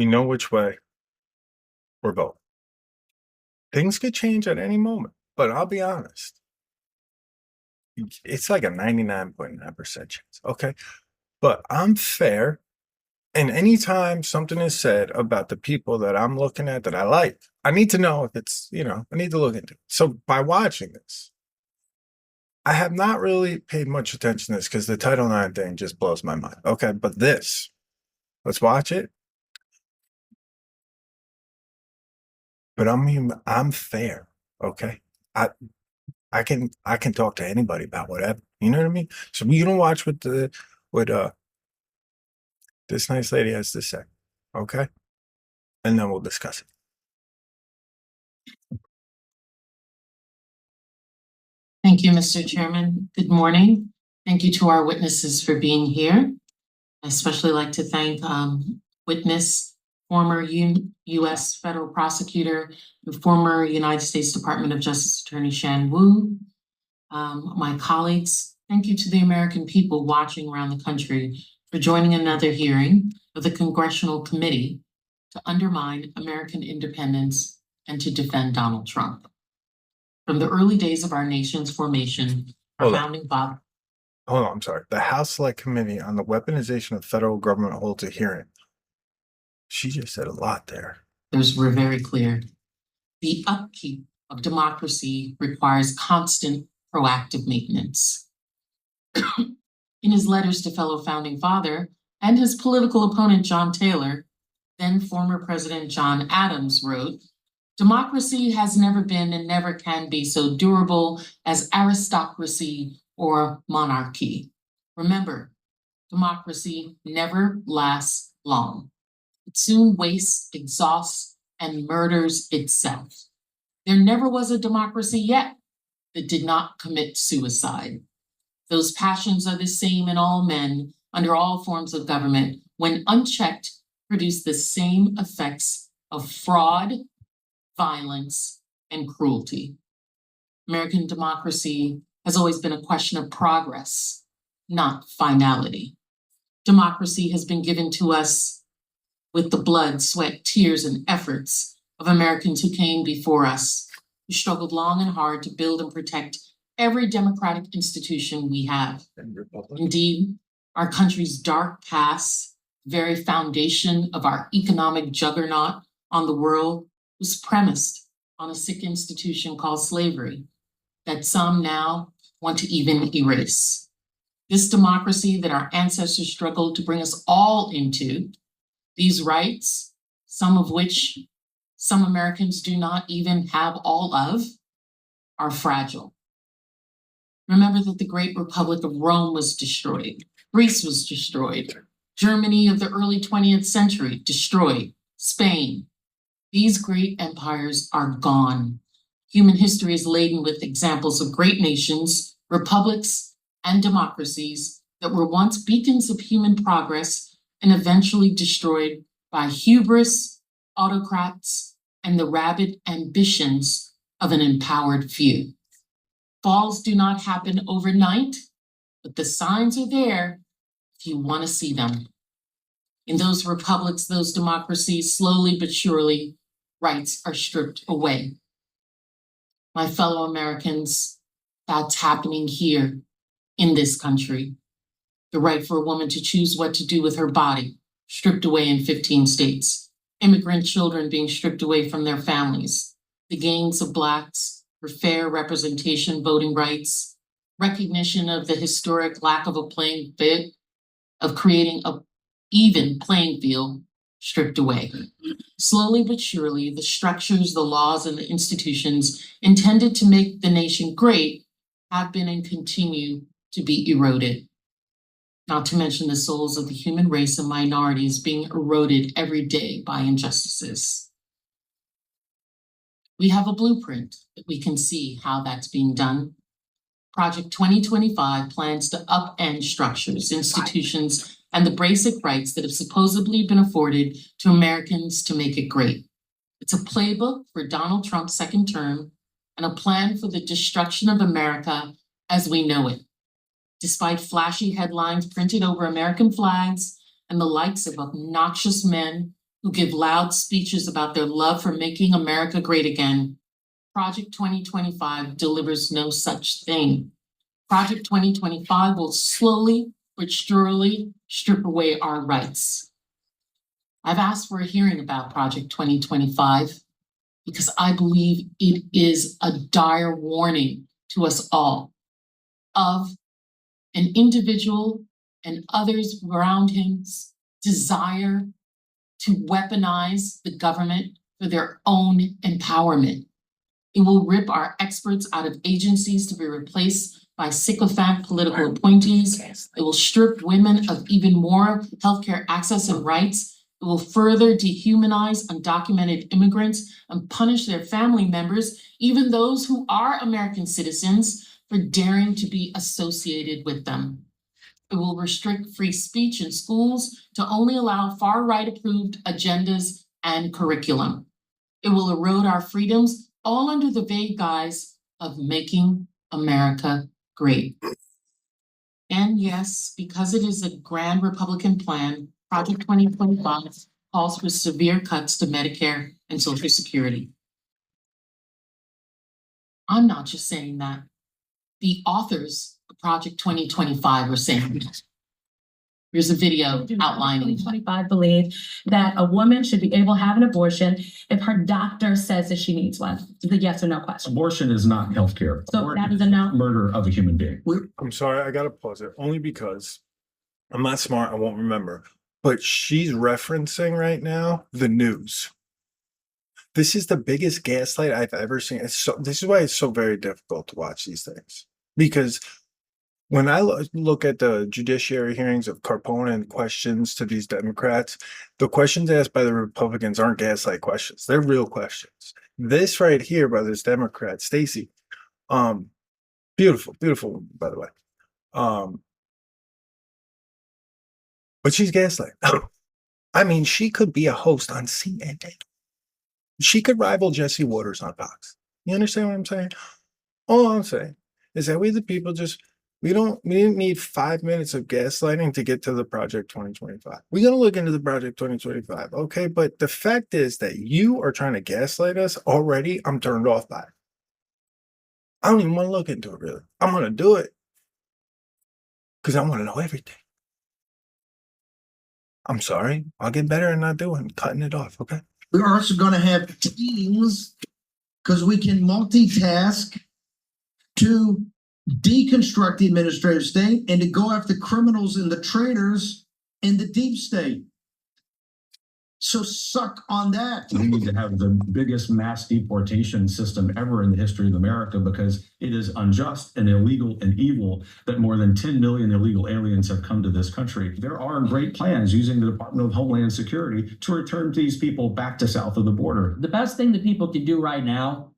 We know which way we're going. Things could change at any moment, but I'll be honest. It's like a 99.9% chance. Okay. But I'm fair. And anytime something is said about the people that I'm looking at that I like, I need to know if it's, I need to look into it. So by watching this, I have not really paid much attention to this because the Title IX thing just blows my mind. Okay. But this, let's watch it. But I mean, I'm fair. Okay. I can talk to anybody about whatever. You know what I mean? So we gonna watch what this nice lady has to say. Okay? And then we'll discuss it. Thank you, Mr. Chairman. Good morning. Thank you to our witnesses for being here. I especially like to thank witness, former U.S. federal prosecutor, and former United States Department of Justice Attorney Shan Wu. My colleagues, thank you to the American people watching around the country for joining another hearing of the Congressional Committee to undermine American independence and to defend Donald Trump. From the early days of our nation's formation, our founding father. Hold on, I'm sorry. The House Select Committee on the Weaponization of Federal Government holds a hearing. She just said a lot there. We're very clear. The upkeep of democracy requires constant proactive maintenance. In his letters to fellow founding father and his political opponent, John Taylor, then former President John Adams wrote, "Democracy has never been and never can be so durable as aristocracy or monarchy. Remember, democracy never lasts long. It soon wastes, exhausts, and murders itself. There never was a democracy yet that did not commit suicide. Those passions are the same in all men under all forms of government. When unchecked, produce the same effects of fraud, violence, and cruelty. American democracy has always been a question of progress, not finality. Democracy has been given to us with the blood, sweat, tears, and efforts of Americans who came before us, who struggled long and hard to build and protect every democratic institution we have. Indeed, our country's dark past, very foundation of our economic juggernaut on the world, was premised on a sick institution called slavery that some now want to even erase. This democracy that our ancestors struggled to bring us all into, these rights, some of which some Americans do not even have all of, are fragile. Remember that the great Republic of Rome was destroyed. Greece was destroyed. Germany of the early 20th century, destroyed. Spain. These great empires are gone. Human history is laden with examples of great nations, republics, and democracies that were once beacons of human progress and eventually destroyed by hubris, autocrats, and the rabid ambitions of an empowered few. Falls do not happen overnight, but the signs are there if you want to see them. In those republics, those democracies, slowly but surely, rights are stripped away. My fellow Americans, that's happening here in this country. The right for a woman to choose what to do with her body, stripped away in 15 states. Immigrant children being stripped away from their families. The gains of Blacks for fair representation, voting rights, recognition of the historic lack of a playing field, of creating an even playing field, stripped away. Slowly but surely, the structures, the laws, and the institutions intended to make the nation great have been and continue to be eroded. Not to mention the souls of the human race and minorities being eroded every day by injustices. We have a blueprint that we can see how that's being done. Project 2025 plans to upend structures, institutions, and the basic rights that have supposedly been afforded to Americans to make it great. It's a playbook for Donald Trump's second term and a plan for the destruction of America as we know it. Despite flashy headlines printed over American flags and the likes of obnoxious men who give loud speeches about their love for making America great again, Project 2025 delivers no such thing. Project 2025 will slowly but surely strip away our rights. I've asked for a hearing about Project 2025 because I believe it is a dire warning to us all of an individual and others around him's desire to weaponize the government for their own empowerment. It will rip our experts out of agencies to be replaced by sycophant political appointees. It will strip women of even more healthcare access and rights. It will further dehumanize undocumented immigrants and punish their family members, even those who are American citizens, for daring to be associated with them. It will restrict free speech in schools to only allow far-right approved agendas and curriculum. It will erode our freedoms, all under the vague guise of making America great. And yes, because it is a grand Republican plan, Project 2025 calls for severe cuts to Medicare and Social Security. I'm not just saying that. The authors of Project 2025 are saying that. Here's a video outlining. 2025 believe that a woman should be able to have an abortion if her doctor says that she needs one. It's a yes or no question. Abortion is not healthcare. So Abortion that is a no. Murder of a human being. I'm sorry, I gotta pause it only because I'm not smart, I won't remember. But she's referencing right now the news. This is the biggest gaslight I've ever seen. This is why it's so very difficult to watch these things. Because when I look at the judiciary hearings of Carpone and questions to these Democrats, the questions asked by the Republicans aren't gaslight questions. They're real questions. This right here by this Democrat, Stacey, beautiful, beautiful woman, by the way. But she's gaslight. I mean, she could be a host on CNN. She could rival Jesse Waters on Fox. You understand what I'm saying? All I'm saying is that we the people we didn't need 5 minutes of gaslighting to get to the Project 2025. We're gonna look into the Project 2025, okay? But the fact is that you are trying to gaslight us already. I'm turned off by it. I don't even want to look into it really. I'm gonna do it because I want to know everything. I'm sorry. I'll get better at not doing cutting it off, okay? We're also going to have teams because we can multitask to deconstruct the administrative state and to go after criminals and the traitors in the deep state. So suck on that. We need to have the biggest mass deportation system ever in the history of America because it is unjust and illegal and evil that more than 10 million illegal aliens have come to this country. There are great plans using the Department of Homeland Security to return these people back to south of the border. The best thing that people can do right now,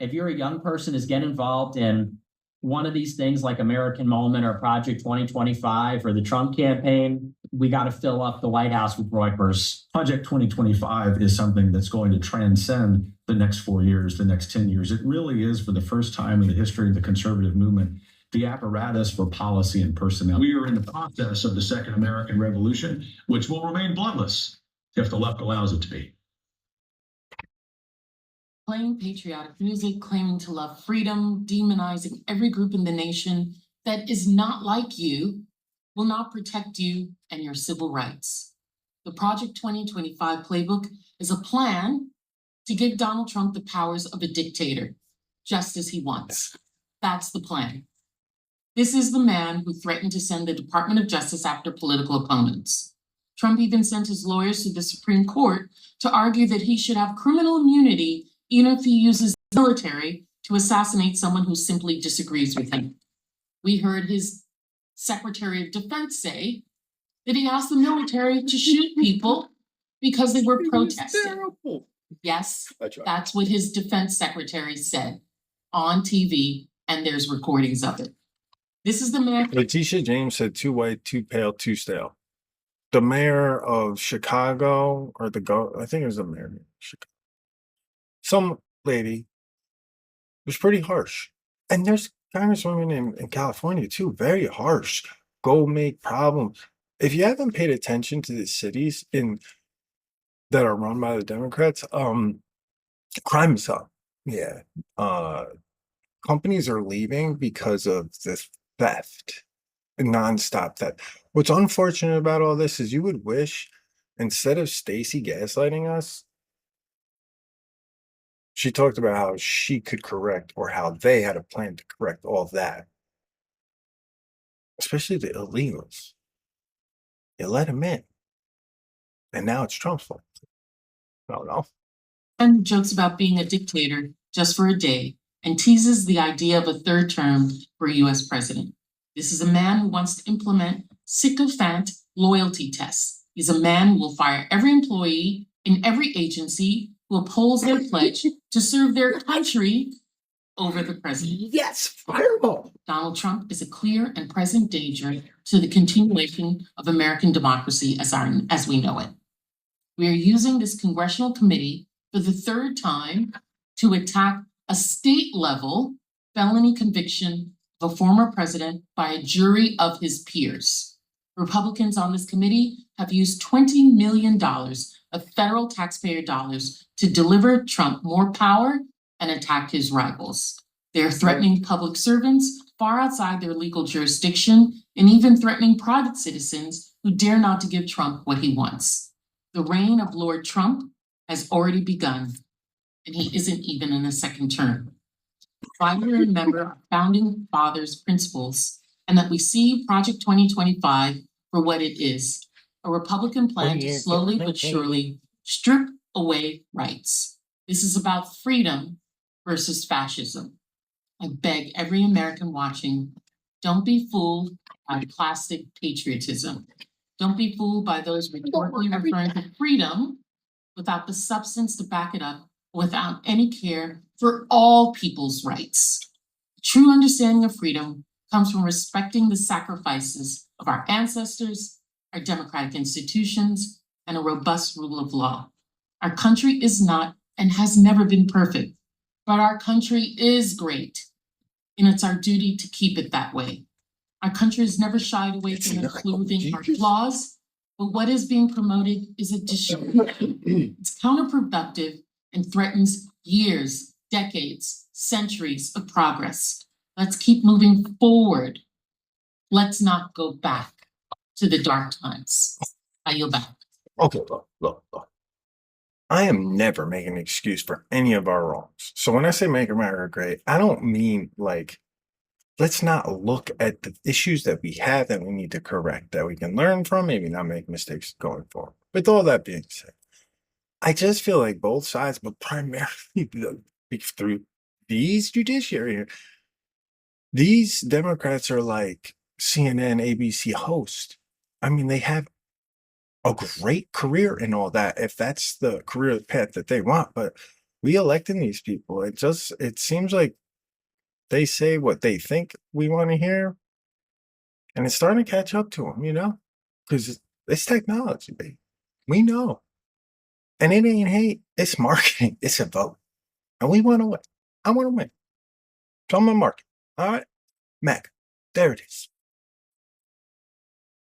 if you're a young person, is get involved in one of these things like American Moment or Project 2025 or the Trump campaign. We got to fill up the White House with Reuters. Project 2025 is something that's going to transcend the next 4 years, the next 10 years. It really is, for the first time in the history of the conservative movement, the apparatus for policy and personnel. We are in the process of the Second American Revolution, which will remain bloodless if the left allows it to be. Playing patriotic music, claiming to love freedom, demonizing every group in the nation that is not like you, will not protect you and your civil rights. The Project 2025 playbook is a plan to give Donald Trump the powers of a dictator, just as he wants. That's the plan. This is the man who threatened to send the Department of Justice after political opponents. Trump even sent his lawyers to the Supreme Court to argue that he should have criminal immunity even if he uses the military to assassinate someone who simply disagrees with him. We heard his Secretary of Defense say that he asked the military to shoot people because they were protesting. Yes, that's what his defense secretary said on TV, and there's recordings of it. This is the man. Letitia James said too white, too pale, too stale. The mayor of Chicago, or I think it was the mayor of Chicago. Some lady was pretty harsh. And there's congresswomen in California too, very harsh. Go make problems. If you haven't paid attention to the cities in that are run by the Democrats, crime is up. Yeah. Companies are leaving because of this theft, nonstop theft. What's unfortunate about all this is you would wish, instead of Stacey gaslighting us, she talked about how she could correct, or how they had a plan to correct all that, especially the illegals. You let them in, and now it's Trump's fault. I don't know. And jokes about being a dictator just for a day and teases the idea of a third term for a US president. This is a man who wants to implement sycophant loyalty tests. He's a man who will fire every employee in every agency who upholds their pledge to serve their country over the president. Yes, fireball. Donald Trump is a clear and present danger to the continuation of American democracy as we know it. We are using this congressional committee for the third time to attack a state-level felony conviction of a former president by a jury of his peers. Republicans on this committee have used $20 million of federal taxpayer dollars to deliver Trump more power and attack his rivals. They are threatening public servants far outside their legal jurisdiction and even threatening private citizens who dare not to give Trump what he wants. The reign of Lord Trump has already begun, and he isn't even in a second term. Try to remember our founding fathers' principles and that we see Project 2025 for what it is, a Republican plan to slowly but surely strip away rights. This is about freedom versus fascism. I beg every American watching, don't be fooled by plastic patriotism. Don't be fooled by those rhetorically referring to freedom without the substance to back it up, without any care for all people's rights. True understanding of freedom comes from respecting the sacrifices of our ancestors, our democratic institutions, and a robust rule of law. Our country is not and has never been perfect, but our country is great, and it's our duty to keep it that way. Our country has never shied away from including our flaws, but what is being promoted is addition. It's counterproductive and threatens years, decades, centuries of progress. Let's keep moving forward. Let's not go back to the dark times. I yield back. Okay, look. I am never making an excuse for any of our wrongs. So when I say make America great, I don't mean like, let's not look at the issues that we have that we need to correct, that we can learn from, maybe not make mistakes going forward. With all that being said, I just feel like both sides, but primarily through these judiciary, these Democrats are like CNN, ABC hosts. I mean, they have a great career and all that, if that's the career path that they want. But we electing these people, it seems like they say what they think we want to hear, and it's starting to catch up to them, because it's technology, baby. We know. And it ain't hate, it's marketing, it's a vote. And we want to win. I want to win. So I'm going to market. All right? Mac, there it is.